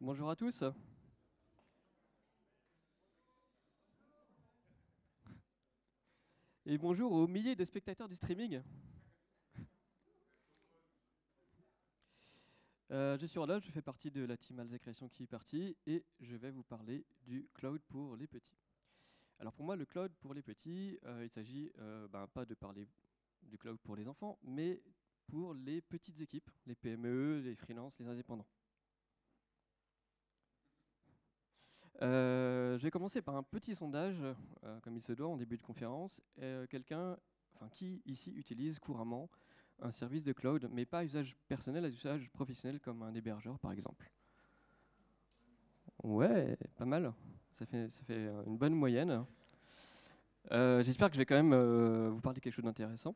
Bonjour à tous. Et bonjour aux milliers de spectateurs du streaming. Je suis Rodolphe, je fais partie de la team Alza Création qui est partie et je vais vous parler du cloud pour les petits. Alors pour moi, le cloud pour les petits, il s'agit pas de parler du cloud pour les enfants, mais pour les petites équipes, les PME, les freelances, les indépendants. Je vais commencer par un petit sondage, comme il se doit en début de conférence. Qui ici utilise couramment un service de cloud, mais pas à usage personnel, à usage professionnel comme un hébergeur par exemple? Ouais, pas mal. Ça fait une bonne moyenne. J'espère que je vais quand même vous parler de quelque chose d'intéressant.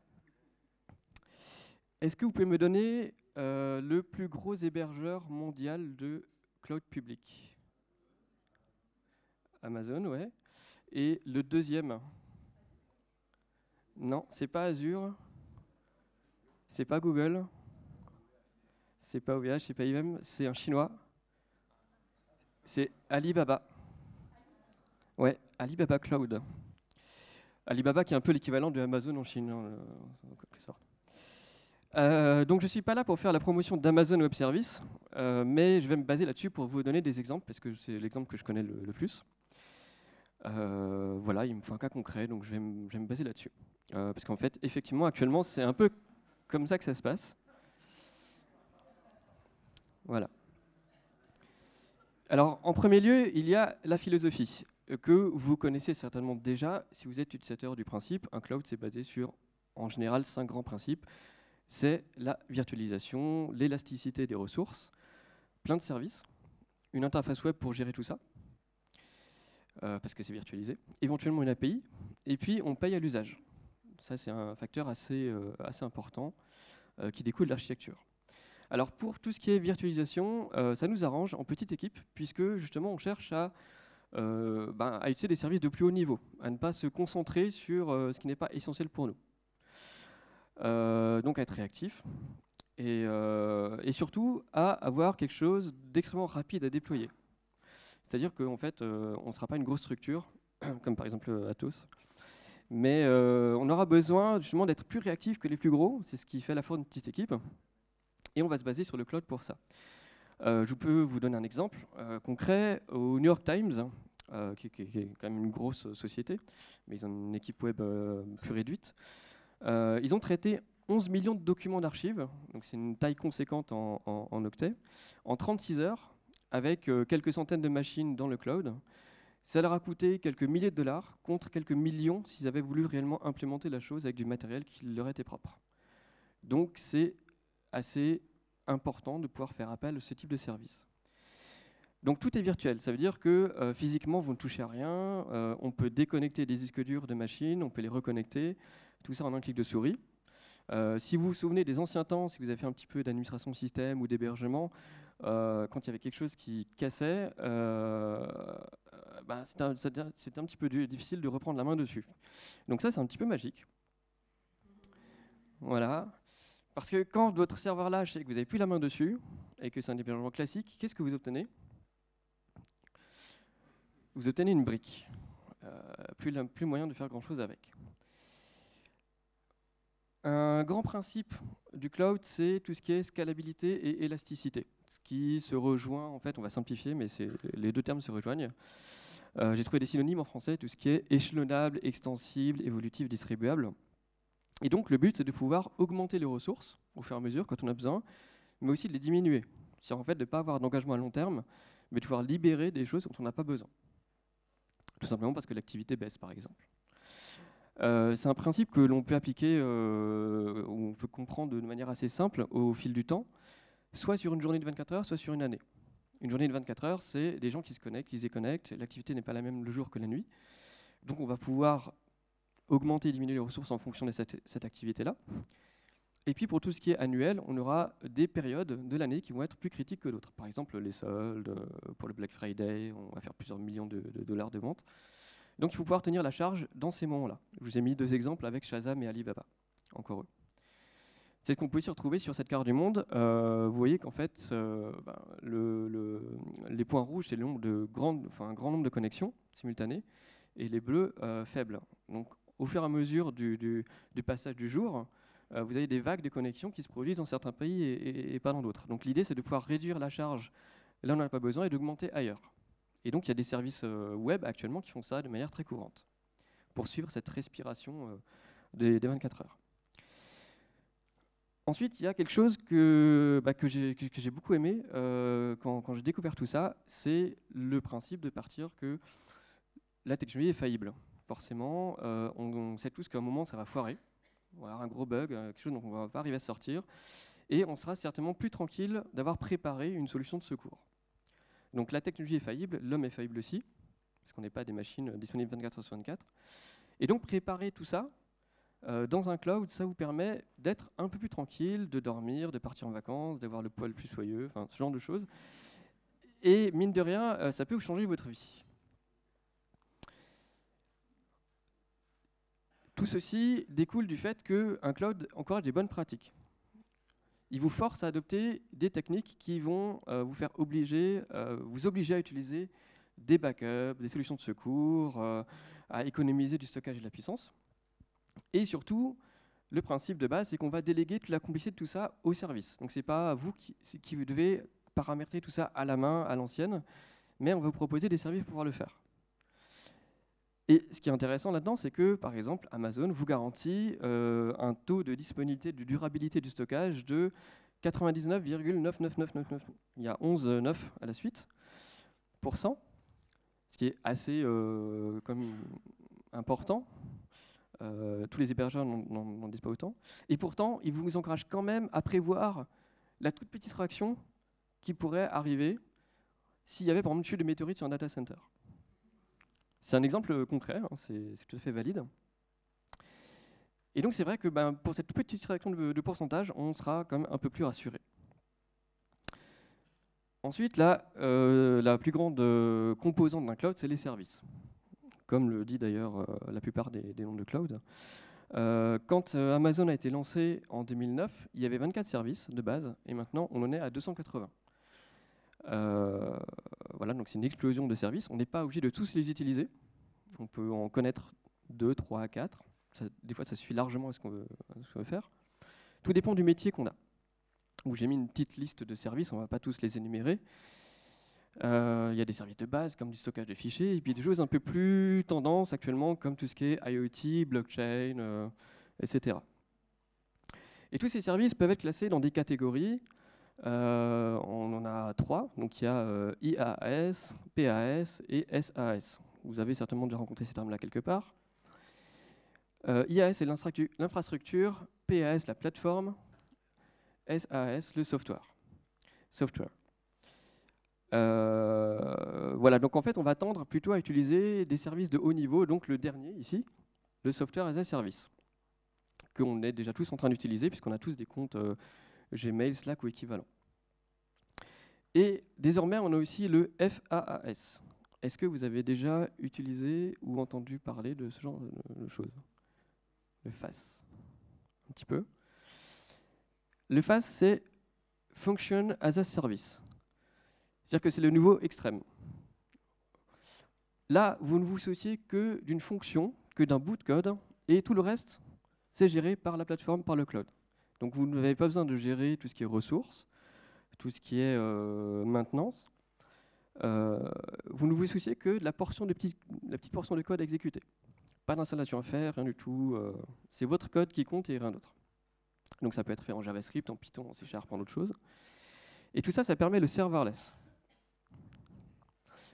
Est-ce que vous pouvez me donner le plus gros hébergeur mondial de cloud public? Amazon, ouais. Et le deuxième? Non, c'est pas Azure, c'est pas Google, c'est pas OVH, c'est pas IBM, c'est un chinois. C'est Alibaba. Ouais, Alibaba Cloud. Alibaba qui est un peu l'équivalent de Amazon en Chine, hein, en quelque sorte. Donc je ne suis pas là pour faire la promotion d'Amazon Web Services, mais je vais me baser là-dessus pour vous donner des exemples, parce que c'est l'exemple que je connais le plus. Voilà, il me faut un cas concret, donc je vais me baser là-dessus. Parce qu'en fait, effectivement, actuellement, c'est un peu comme ça que ça se passe. Voilà. Alors, en premier lieu, il y a la philosophie, que vous connaissez certainement déjà si vous êtes utilisateur du principe. Un cloud, c'est basé sur, en général, 5 grands principes. C'est la virtualisation, l'élasticité des ressources, plein de services, une interface web pour gérer tout ça, parce que c'est virtualisé, éventuellement une API, et puis on paye à l'usage. Ça, c'est un facteur assez important qui découle de l'architecture. Alors pour tout ce qui est virtualisation, ça nous arrange en petite équipe, puisque justement on cherche à utiliser des services de plus haut niveau, à ne pas se concentrer sur ce qui n'est pas essentiel pour nous. Donc à être réactif, et surtout à avoir quelque chose d'extrêmement rapide à déployer. C'est-à-dire qu'en fait, on ne sera pas une grosse structure, comme par exemple Atos, mais on aura besoin justement d'être plus réactif que les plus gros, c'est ce qui fait la force d'une petite équipe, et on va se baser sur le cloud pour ça. Je peux vous donner un exemple concret. Au New York Times, qui est quand même une grosse société, mais ils ont une équipe web plus réduite, ils ont traité 11 millions de documents d'archives, donc c'est une taille conséquente en octets, en 36 heures, avec quelques centaines de machines dans le cloud. Ça leur a coûté quelques milliers de dollars contre quelques millions s'ils avaient voulu réellement implémenter la chose avec du matériel qui leur était propre. Donc c'est assez important de pouvoir faire appel à ce type de service. Donc tout est virtuel, ça veut dire que physiquement vous ne touchez à rien, on peut déconnecter des disques durs de machines, on peut les reconnecter, tout ça en un clic de souris. Si vous vous souvenez des anciens temps, si vous avez fait un petit peu d'administration système ou d'hébergement, quand il y avait quelque chose qui cassait, c'était un petit peu difficile de reprendre la main dessus. Donc ça c'est un petit peu magique. Voilà. Parce que quand votre serveur lâche et que vous n'avez plus la main dessus, et que c'est un hébergement classique, qu'est-ce que vous obtenez? Vous obtenez une brique. Plus moyen de faire grand-chose avec. Un grand principe du cloud, c'est tout ce qui est scalabilité et élasticité. Ce qui se rejoint, en fait, on va simplifier, mais les deux termes se rejoignent. J'ai trouvé des synonymes en français, tout ce qui est échelonnable, extensible, évolutif, distribuable. Et donc le but, c'est de pouvoir augmenter les ressources au fur et à mesure quand on a besoin, mais aussi de les diminuer. C'est-à-dire en fait de ne pas avoir d'engagement à long terme, mais de pouvoir libérer des choses dont on n'a pas besoin. Tout simplement parce que l'activité baisse, par exemple. C'est un principe que l'on peut appliquer, on peut comprendre de manière assez simple au fil du temps, soit sur une journée de 24 heures, soit sur une année. Une journée de 24 heures, c'est des gens qui se connectent, qui se déconnectent, l'activité n'est pas la même le jour que la nuit. Donc on va pouvoir augmenter et diminuer les ressources en fonction de cette activité-là. Et puis pour tout ce qui est annuel, on aura des périodes de l'année qui vont être plus critiques que d'autres. Par exemple les soldes, pour le Black Friday, on va faire plusieurs millions de dollars de ventes. Donc il faut pouvoir tenir la charge dans ces moments-là. Je vous ai mis 2 exemples avec Shazam et Alibaba, encore eux. C'est ce qu'on peut aussi retrouver sur cette carte du monde. Vous voyez qu'en fait, les les points rouges, c'est le nombre de un grand nombre de connexions simultanées, et les bleus, faibles. Donc, au fur et à mesure du passage du jour, vous avez des vagues de connexions qui se produisent dans certains pays et pas dans d'autres. Donc, l'idée, c'est de pouvoir réduire la charge là où on n'en a pas besoin et d'augmenter ailleurs. Et donc, il y a des services web actuellement qui font ça de manière très courante, pour suivre cette respiration des 24 heures. Ensuite, il y a quelque chose que j'ai beaucoup aimé quand j'ai découvert tout ça, c'est le principe de partir que la technologie est faillible. Forcément, on sait tous qu'à un moment, ça va foirer. On va avoir un gros bug, quelque chose dont on ne va pas arriver à sortir. Et on sera certainement plus tranquille d'avoir préparé une solution de secours. Donc la technologie est faillible, l'homme est faillible aussi, parce qu'on n'est pas des machines disponibles 24/24. Et donc préparer tout ça, dans un cloud, ça vous permet d'être un peu plus tranquille, de dormir, de partir en vacances, d'avoir le poil plus soyeux, enfin ce genre de choses. Et mine de rien, ça peut vous changer votre vie. Tout ceci découle du fait qu'un cloud encourage des bonnes pratiques. Il vous force à adopter des techniques qui vont vous obliger à utiliser des backups, des solutions de secours, à économiser du stockage et de la puissance. Et surtout, le principe de base, c'est qu'on va déléguer toute la complexité de tout ça au service. Donc, ce n'est pas vous qui devez paramétrer tout ça à la main, à l'ancienne, mais on va vous proposer des services pour pouvoir le faire. Et ce qui est intéressant là-dedans, c'est que, par exemple, Amazon vous garantit un taux de disponibilité, de durabilité du stockage de 99,99999. Il y a 11,9 à la suite, %, ce qui est assez important. Tous les hébergeurs n'en disent pas autant. Et pourtant, ils vous encouragent quand même à prévoir la toute petite fraction qui pourrait arriver s'il y avait par exemple une chute de météorite sur un data center. C'est un exemple concret, hein, c'est tout à fait valide. Et donc c'est vrai que pour cette toute petite fraction de pourcentage, on sera quand même un peu plus rassuré. Ensuite, la plus grande composante d'un cloud, c'est les services. Comme le dit d'ailleurs la plupart des noms de cloud. Quand Amazon a été lancé en 2009, il y avait 24 services de base, et maintenant on en est à 280. Voilà, donc c'est une explosion de services. On n'est pas obligé de tous les utiliser. On peut en connaître 2, 3, 4. Des fois, ça suffit largement à ce qu'on veut faire. Tout dépend du métier qu'on a. Où j'ai mis une petite liste de services, on ne va pas tous les énumérer. Il y a des services de base comme du stockage de fichiers, et puis des choses un peu plus tendance actuellement, comme tout ce qui est IoT, blockchain, etc. Et tous ces services peuvent être classés dans des catégories. On en a 3, donc il y a IaaS, PaaS et SaaS. Vous avez certainement déjà rencontré ces termes-là quelque part. IaaS, c'est l'infrastructure, PaaS, la plateforme, SaaS, le software. Voilà, donc en fait, on va tendre plutôt à utiliser des services de haut niveau, donc le dernier ici, le software as a service, qu'on est déjà tous en train d'utiliser, puisqu'on a tous des comptes Gmail, Slack ou équivalent. Et désormais, on a aussi le FaaS. Est-ce que vous avez déjà utilisé ou entendu parler de ce genre de choses? Le FaaS, un petit peu. Le FaaS, c'est Function as a Service. C'est-à-dire que c'est le nouveau extrême. Là, vous ne vous souciez que d'une fonction, que d'un bout de code, et tout le reste, c'est géré par la plateforme, par le cloud. Donc vous n'avez pas besoin de gérer tout ce qui est ressources, tout ce qui est maintenance. Vous ne vous souciez que de la petite portion de code à exécuter. Pas d'installation à faire, rien du tout. C'est votre code qui compte et rien d'autre. Donc ça peut être fait en JavaScript, en Python, en C#, en autre chose. Et tout ça, ça permet le serverless.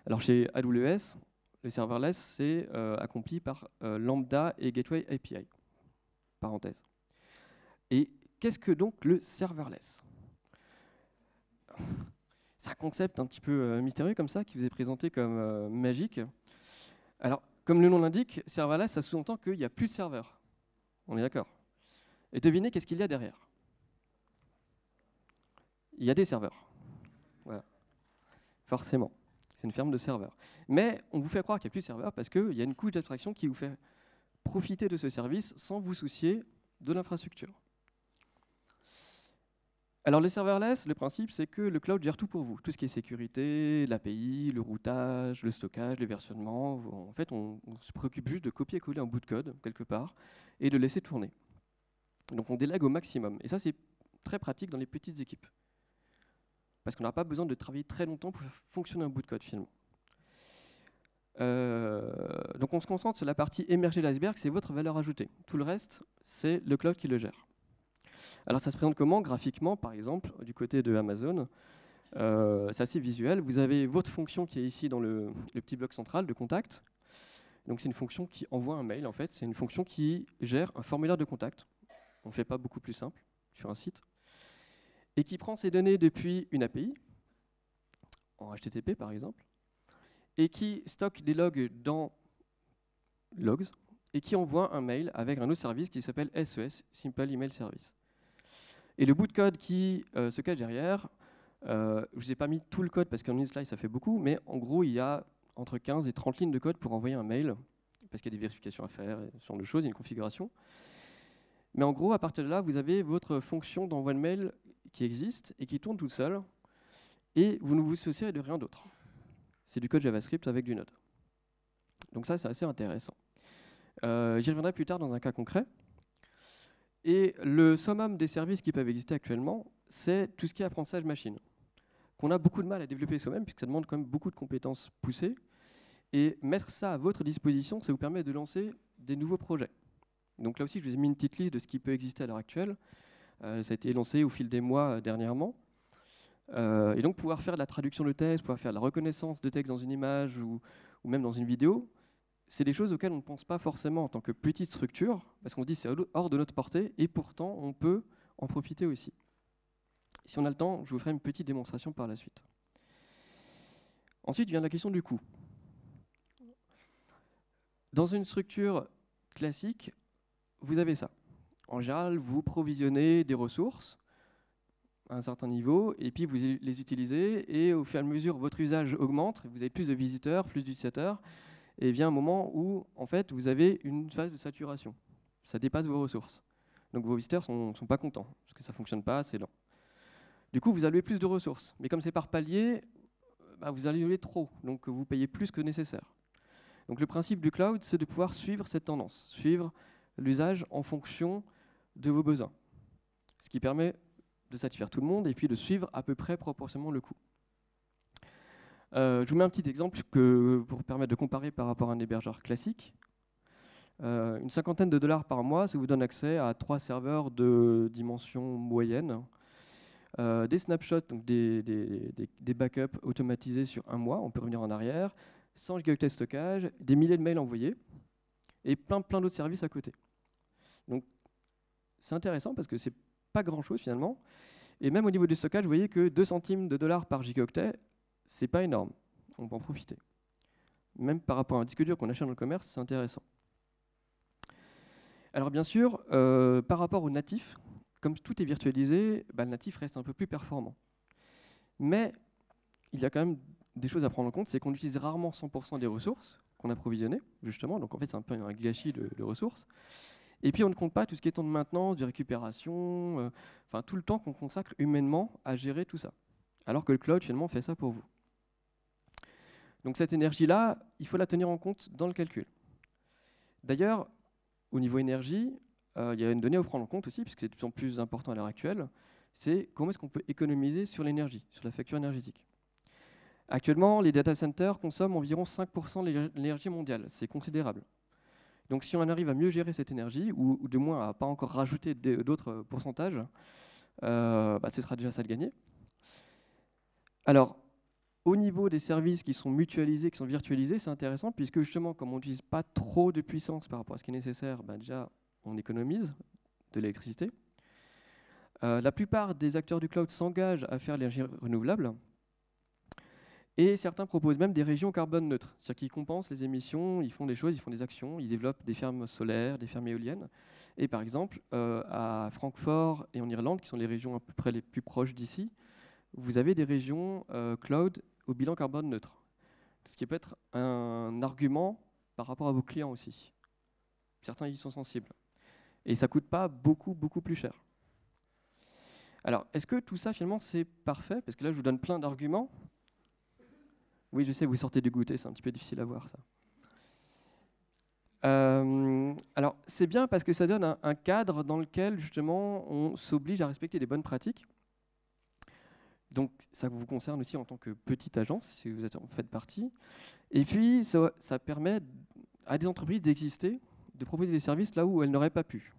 Alors chez AWS, le serverless, c'est accompli par Lambda et Gateway API. Parenthèse. Et qu'est-ce que donc le serverless? C'est un concept un petit peu mystérieux comme ça, qui vous est présenté comme magique. Alors, comme le nom l'indique, serverless, ça sous-entend qu'il n'y a plus de serveurs. On est d'accord? Et devinez qu'est-ce qu'il y a derrière? Il y a des serveurs. Voilà. Forcément. C'est une ferme de serveurs. Mais on vous fait croire qu'il n'y a plus de serveurs parce qu'il y a une couche d'abstraction qui vous fait profiter de ce service sans vous soucier de l'infrastructure. Alors les serverless, le principe c'est que le cloud gère tout pour vous. Tout ce qui est sécurité, l'API, le routage, le stockage, le versionnement. En fait, on se préoccupe juste de copier-coller un bout de code quelque part et de le laisser tourner. Donc on délègue au maximum. Et ça c'est très pratique dans les petites équipes. Parce qu'on n'a pas besoin de travailler très longtemps pour faire fonctionner un bout de code finalement. Donc on se concentre sur la partie émergée de l'iceberg, c'est votre valeur ajoutée. Tout le reste, c'est le cloud qui le gère. Alors ça se présente comment? Graphiquement, par exemple, du côté de Amazon. C'est assez visuel. Vous avez votre fonction qui est ici dans le petit bloc central de contact. Donc c'est une fonction qui envoie un mail, en fait. C'est une fonction qui gère un formulaire de contact. On ne fait pas beaucoup plus simple sur un site. Et qui prend ces données depuis une API, en HTTP par exemple, et qui stocke des logs dans Logs, et qui envoie un mail avec un autre service qui s'appelle SES, Simple Email Service. Et le bout de code qui se cache derrière, je ne vous ai pas mis tout le code parce qu'en une slide ça fait beaucoup, mais en gros il y a entre 15 et 30 lignes de code pour envoyer un mail, parce qu'il y a des vérifications à faire, ce genre de choses, il y a une configuration. Mais en gros, à partir de là, vous avez votre fonction d'envoi de mail qui existe et qui tourne toute seule, et vous ne vous souciez de rien d'autre. C'est du code JavaScript avec du Node. Donc ça, c'est assez intéressant. J'y reviendrai plus tard dans un cas concret. Et le summum des services qui peuvent exister actuellement, c'est tout ce qui est apprentissage machine, qu'on a beaucoup de mal à développer soi-même, puisque ça demande quand même beaucoup de compétences poussées. Et mettre ça à votre disposition, ça vous permet de lancer des nouveaux projets. Donc là aussi, je vous ai mis une petite liste de ce qui peut exister à l'heure actuelle. Ça a été lancé au fil des mois dernièrement. Et donc pouvoir faire de la traduction de texte, pouvoir faire de la reconnaissance de texte dans une image ou même dans une vidéo, c'est des choses auxquelles on ne pense pas forcément en tant que petite structure, parce qu'on se dit c'est hors de notre portée, et pourtant on peut en profiter aussi. Si on a le temps, je vous ferai une petite démonstration par la suite. Ensuite vient la question du coût. Dans une structure classique, vous avez ça. En général, vous provisionnez des ressources à un certain niveau, et puis vous les utilisez, et au fur et à mesure, votre usage augmente, vous avez plus de visiteurs, plus d'utilisateurs, et vient un moment où, en fait, vous avez une phase de saturation. Ça dépasse vos ressources. Donc vos visiteurs ne sont pas contents, parce que ça ne fonctionne pas, c'est lent. Du coup, vous allouez plus de ressources. Mais comme c'est par palier, vous allouez trop, donc vous payez plus que nécessaire. Donc le principe du cloud, c'est de pouvoir suivre cette tendance, suivre l'usage en fonction de vos besoins. Ce qui permet de satisfaire tout le monde et puis de suivre à peu près proportionnellement le coût. Je vous mets un petit exemple pour permettre de comparer par rapport à un hébergeur classique. Une cinquantaine de dollars par mois, ça vous donne accès à 3 serveurs de dimension moyenne, des snapshots, donc des backups automatisés sur un mois, on peut revenir en arrière, 100 Go de stockage, des milliers de mails envoyés, et plein d'autres services à côté. Donc c'est intéressant parce que c'est pas grand-chose finalement, et même au niveau du stockage, vous voyez que 2 centimes de dollars par gigaoctet, c'est pas énorme, on peut en profiter. Même par rapport à un disque dur qu'on achète dans le commerce, c'est intéressant. Alors bien sûr, par rapport au natif, comme tout est virtualisé, le natif reste un peu plus performant. Mais il y a quand même des choses à prendre en compte, c'est qu'on utilise rarement 100% des ressources qu'on a provisionnées, justement, donc en fait c'est un peu un gâchis de ressources. Et puis on ne compte pas tout ce qui est temps de maintenance, de récupération, enfin tout le temps qu'on consacre humainement à gérer tout ça. Alors que le cloud finalement fait ça pour vous. Donc cette énergie-là, il faut la tenir en compte dans le calcul. D'ailleurs, au niveau énergie, il y a une donnée à prendre en compte aussi, puisque c'est de plus en plus important à l'heure actuelle, c'est comment est-ce qu'on peut économiser sur l'énergie, sur la facture énergétique. Actuellement, les data centers consomment environ 5% de l'énergie mondiale, c'est considérable. Donc si on arrive à mieux gérer cette énergie, ou de moins à ne pas encore rajouter d'autres pourcentages, ce sera déjà ça de gagner. Alors, au niveau des services qui sont mutualisés, qui sont virtualisés, c'est intéressant, puisque justement, comme on n'utilise pas trop de puissance par rapport à ce qui est nécessaire, déjà, on économise de l'électricité. La plupart des acteurs du cloud s'engagent à faire l'énergie renouvelable, et certains proposent même des régions carbone neutres, c'est-à-dire qu'ils compensent les émissions, ils font des choses, ils font des actions, ils développent des fermes solaires, des fermes éoliennes. Et par exemple, à Francfort et en Irlande, qui sont les régions à peu près les plus proches d'ici, vous avez des régions cloud au bilan carbone neutre. Ce qui peut être un argument par rapport à vos clients aussi. Certains y sont sensibles. Et ça ne coûte pas beaucoup plus cher. Alors, est-ce que tout ça, finalement, c'est parfait? Parce que là, je vous donne plein d'arguments. Oui, je sais, vous sortez du goûter, c'est un petit peu difficile à voir, ça. Alors, c'est bien parce que ça donne un cadre dans lequel, justement, on s'oblige à respecter des bonnes pratiques. Donc, ça vous concerne aussi en tant que petite agence, si vous en faites partie. Et puis, ça permet à des entreprises d'exister, de proposer des services là où elles n'auraient pas pu.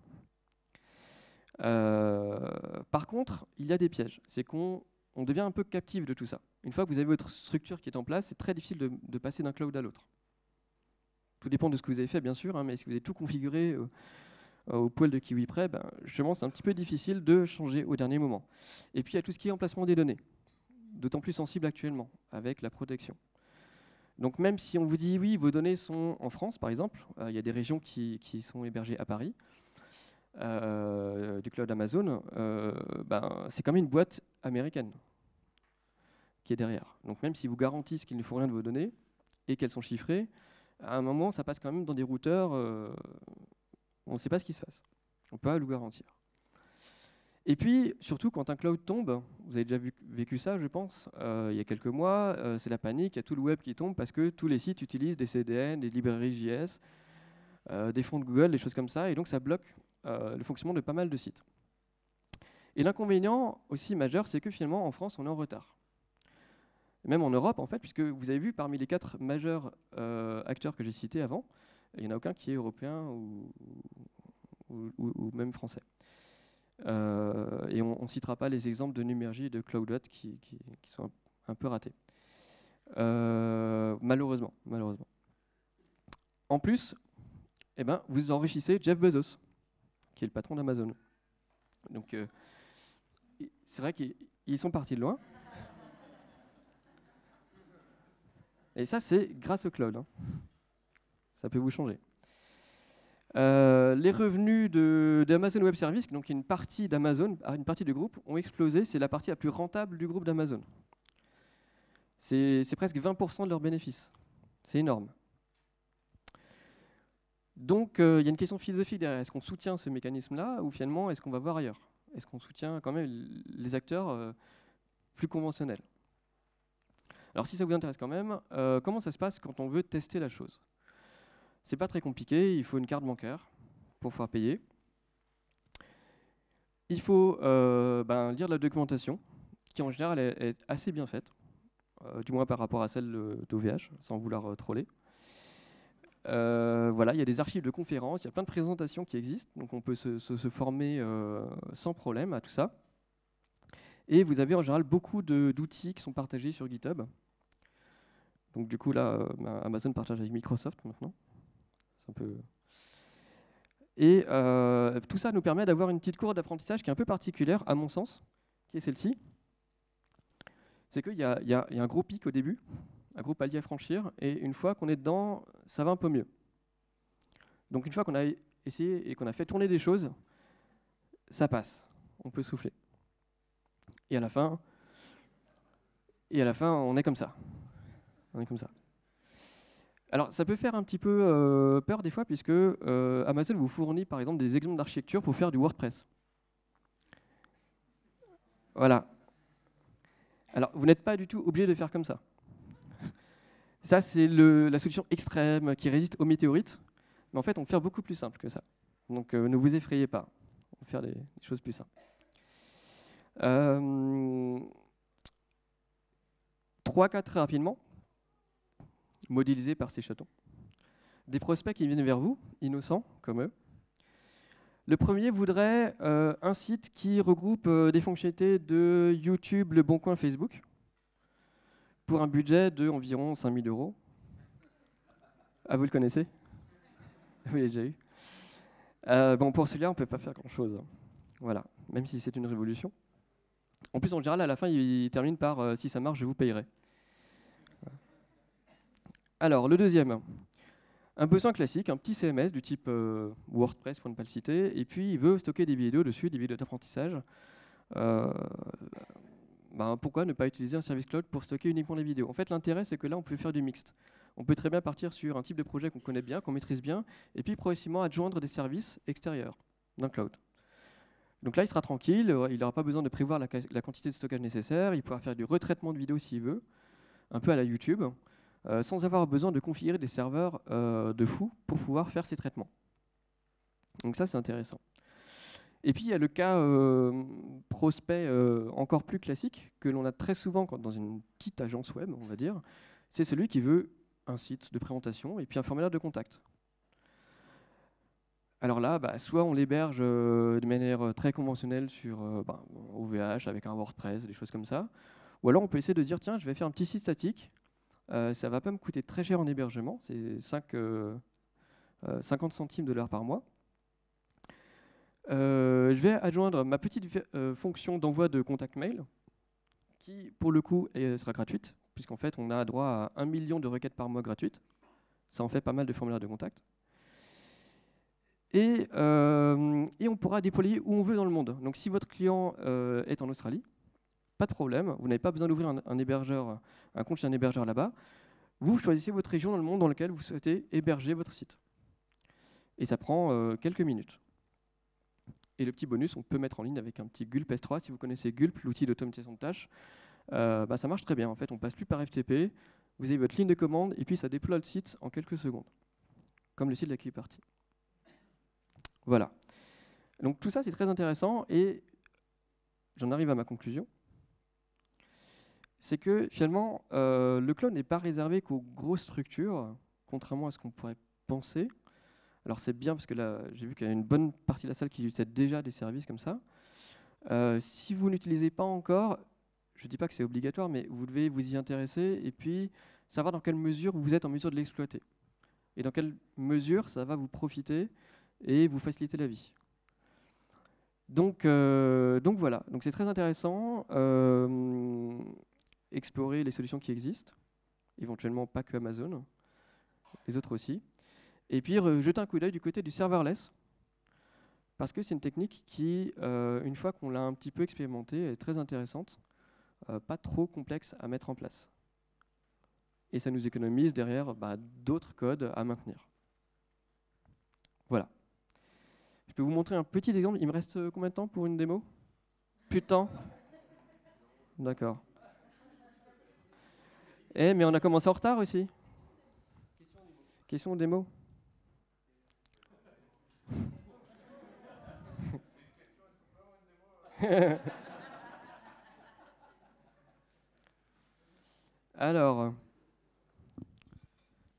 Par contre, il y a des pièges. C'est qu'on devient un peu captif de tout ça. Une fois que vous avez votre structure qui est en place, c'est très difficile de passer d'un cloud à l'autre. Tout dépend de ce que vous avez fait, bien sûr, hein, mais si vous avez tout configuré au poil de kiwi près, ben, justement, c'est un petit peu difficile de changer au dernier moment. Et puis, il y a tout ce qui est emplacement des données, d'autant plus sensible actuellement, avec la protection. Donc, même si on vous dit, oui, vos données sont en France, par exemple, il y a des régions qui sont hébergées à Paris, du cloud Amazon, ben, c'est quand même une boîte américaine qui est derrière. Donc, même si vous garantissent qu'il ne faut rien de vos données et qu'elles sont chiffrées, à un moment, ça passe quand même dans des routeurs, on ne sait pas ce qui se passe. On ne peut pas le garantir. Et puis, surtout, quand un cloud tombe, vous avez déjà vécu ça, je pense, il y a quelques mois, c'est la panique, il y a tout le web qui tombe parce que tous les sites utilisent des CDN, des librairies JS, des fonds de Google, des choses comme ça, et donc ça bloque le fonctionnement de pas mal de sites. Et l'inconvénient aussi majeur, c'est que finalement, en France, on est en retard. Même en Europe, en fait, puisque vous avez vu, parmi les 4 majeurs acteurs que j'ai cités avant, il n'y en a aucun qui est européen ou même français. Et on ne citera pas les exemples de Numergy et de CloudWatt qui sont un peu ratés. Malheureusement. En plus, eh ben, vous enrichissez Jeff Bezos, qui est le patron d'Amazon. Donc, c'est vrai qu'ils sont partis de loin. Et ça, c'est grâce au cloud. Hein. Ça peut vous changer. Les revenus d'Amazon Web Services, donc une partie d'Amazon, une partie du groupe, ont explosé. C'est la partie la plus rentable du groupe d'Amazon. C'est presque 20% de leurs bénéfices. C'est énorme. Donc, il y a une question philosophique derrière. Est-ce qu'on soutient ce mécanisme-là ou finalement, est-ce qu'on va voir ailleurs? Est-ce qu'on soutient quand même les acteurs plus conventionnels? Alors, si ça vous intéresse quand même, comment ça se passe quand on veut tester la chose? C'est pas très compliqué, il faut une carte bancaire pour pouvoir payer. Il faut lire la documentation, qui en général est assez bien faite, du moins par rapport à celle d'OVH, sans vouloir troller. Voilà, il y a des archives de conférences, il y a plein de présentations qui existent, donc on peut se former sans problème à tout ça. Et vous avez en général beaucoup d'outils qui sont partagés sur GitHub. Donc du coup là, Amazon partage avec Microsoft maintenant. C'est un peu... Et tout ça nous permet d'avoir une petite courbe d'apprentissage qui est un peu particulière, à mon sens, qui est celle-ci. C'est qu'il y a un gros pic au début, un gros palier à franchir, et une fois qu'on est dedans, ça va un peu mieux. Donc une fois qu'on a essayé et qu'on a fait tourner des choses, ça passe, on peut souffler. Et à la fin, on est comme ça. On est comme ça. Alors ça peut faire un petit peu peur des fois, puisque Amazon vous fournit par exemple des exemples d'architecture pour faire du WordPress. Voilà. Alors vous n'êtes pas du tout obligé de faire comme ça. Ça, c'est la solution extrême qui résiste aux météorites. Mais en fait, on peut faire beaucoup plus simple que ça. Donc, ne vous effrayez pas. On va faire des choses plus simples. 3 cas très rapidement, modélisés par ces chatons. Des prospects qui viennent vers vous, innocents comme eux. Le premier voudrait un site qui regroupe des fonctionnalités de YouTube, Le Bon Coin, Facebook, pour un budget de environ 5 000 €. Ah, vous le connaissez? Vous l'avez déjà eu. Bon, pour celui-là, on ne peut pas faire grand-chose. Voilà, même si c'est une révolution. En plus, en général, à la fin, il termine par si ça marche, je vous payerai. Alors, le deuxième, un besoin classique, un petit CMS du type WordPress, pour ne pas le citer, et puis il veut stocker des vidéos dessus, des vidéos d'apprentissage. Pourquoi ne pas utiliser un service cloud pour stocker uniquement les vidéos? En fait, l'intérêt, c'est que là, on peut faire du mixte. On peut très bien partir sur un type de projet qu'on connaît bien, qu'on maîtrise bien, et puis progressivement adjoindre des services extérieurs d'un cloud. Donc là, il sera tranquille, il n'aura pas besoin de prévoir la quantité de stockage nécessaire, il pourra faire du retraitement de vidéo s'il veut, un peu à la YouTube, sans avoir besoin de configurer des serveurs de fou pour pouvoir faire ces traitements. Donc ça, c'est intéressant. Et puis, il y a le cas prospect encore plus classique, que l'on a très souvent dans une petite agence web, on va dire. C'est celui qui veut un site de présentation et puis un formulaire de contact. Alors là, soit on l'héberge de manière très conventionnelle sur OVH avec un WordPress, des choses comme ça. Ou alors on peut essayer de dire, tiens, je vais faire un petit site statique. Ça ne va pas me coûter très cher en hébergement, c'est 50 centimes de l'heure par mois. Je vais adjoindre ma petite fonction d'envoi de contact mail, qui pour le coup sera gratuite, puisqu'en fait on a droit à 1 million de requêtes par mois gratuites. Ça en fait pas mal de formulaires de contact. Et on pourra déployer où on veut dans le monde. Donc si votre client est en Australie, pas de problème, vous n'avez pas besoin d'ouvrir un compte chez un hébergeur là-bas. Vous choisissez votre région dans le monde dans laquelle vous souhaitez héberger votre site. Et ça prend quelques minutes. Et le petit bonus, on peut mettre en ligne avec un petit Gulp S3. Si vous connaissez Gulp, l'outil d'automatisation de tâches, ça marche très bien. En fait, on passe plus par FTP, vous avez votre ligne de commande, et puis ça déploie le site en quelques secondes, comme le site de la Party. Voilà. Donc tout ça, c'est très intéressant, et j'en arrive à ma conclusion. C'est que finalement, le cloud n'est pas réservé qu'aux grosses structures, contrairement à ce qu'on pourrait penser. Alors c'est bien parce que là, j'ai vu qu'il y a une bonne partie de la salle qui utilise déjà des services comme ça. Si vous n'utilisez pas encore, je ne dis pas que c'est obligatoire, mais vous devez vous y intéresser et puis savoir dans quelle mesure vous êtes en mesure de l'exploiter. Et dans quelle mesure ça va vous profiter et vous faciliter la vie. Donc voilà, donc c'est très intéressant. Explorer les solutions qui existent, éventuellement pas que Amazon, les autres aussi. Et puis jeter un coup d'œil du côté du serverless, parce que c'est une technique qui, une fois qu'on l'a un petit peu expérimentée, est très intéressante, pas trop complexe à mettre en place. Et ça nous économise derrière d'autres codes à maintenir. Voilà. Je peux vous montrer un petit exemple. Il me reste combien de temps pour une démo? Plus de temps? D'accord. Mais on a commencé en retard aussi. Question démo. Alors,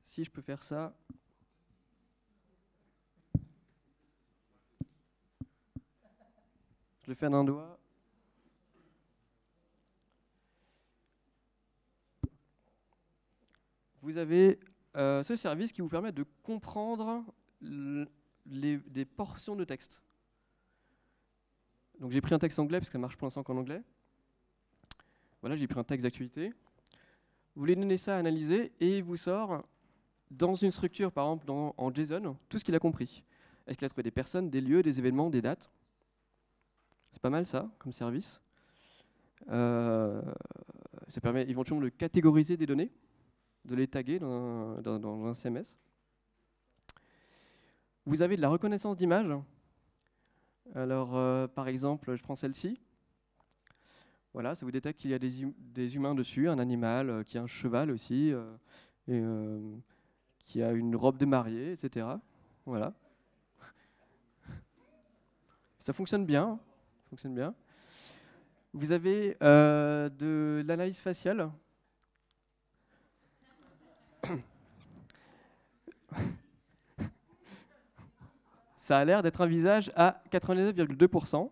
si je peux faire ça. Je le fais d'un doigt. Vous avez ce service qui vous permet de comprendre des portions de texte. Donc j'ai pris un texte anglais parce que ça marche pour l'instant qu'en anglais. Voilà, j'ai pris un texte d'actualité. Vous voulez donner ça à analyser et il vous sort dans une structure, par exemple en JSON, tout ce qu'il a compris. Est-ce qu'il a trouvé des personnes, des lieux, des événements, des dates? C'est pas mal ça, comme service. Ça permet éventuellement de catégoriser des données, de les taguer dans un CMS. Vous avez de la reconnaissance d'images. Alors, par exemple, je prends celle-ci. Voilà, ça vous détecte qu'il y a des humains dessus, un animal, qui a un cheval aussi, qui a une robe de mariée, etc. Voilà. Ça fonctionne bien. Vous avez de l'analyse faciale. Ça a l'air d'être un visage à 99,2%.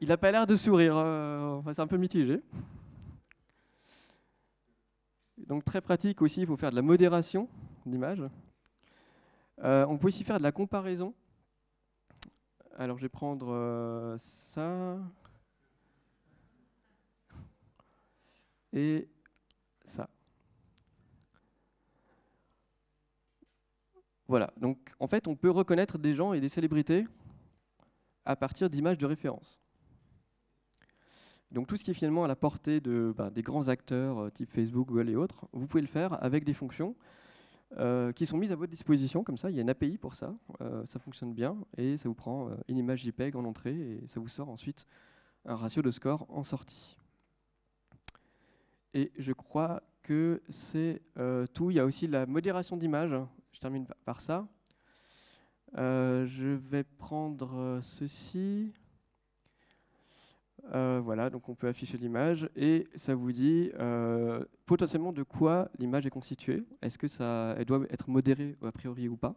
Il n'a pas l'air de sourire, enfin, c'est un peu mitigé. Donc très pratique aussi, il faut faire de la modération d'images. On peut aussi faire de la comparaison. Alors je vais prendre ça et ça. Voilà, donc en fait on peut reconnaître des gens et des célébrités à partir d'images de référence. Donc tout ce qui est finalement à la portée des grands acteurs type Facebook, Google et autres, vous pouvez le faire avec des fonctions. qui sont mises à votre disposition, comme ça, il y a une API pour ça, ça fonctionne bien, et ça vous prend une image JPEG en entrée, et ça vous sort ensuite un ratio de score en sortie. Et je crois que c'est tout. Il y a aussi la modération d'image, je termine par ça. Je vais prendre ceci. Voilà, donc on peut afficher l'image et ça vous dit potentiellement de quoi l'image est constituée. Est-ce que elle doit être modérée a priori ou pas?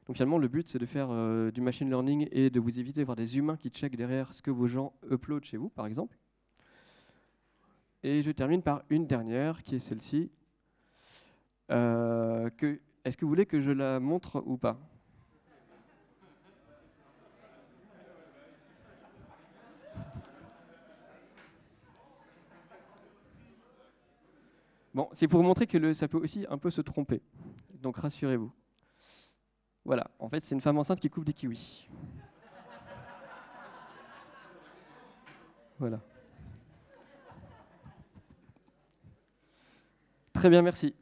Donc finalement, le but, c'est de faire du machine learning et de vous éviter d'avoir des humains qui checkent derrière ce que vos gens uploadent chez vous, par exemple. Et je termine par une dernière, qui est celle-ci. Est-ce que vous voulez que je la montre ou pas? Bon, c'est pour vous montrer que ça peut aussi un peu se tromper. Donc rassurez-vous. Voilà, en fait, c'est une femme enceinte qui coupe des kiwis. Voilà. Très bien, merci.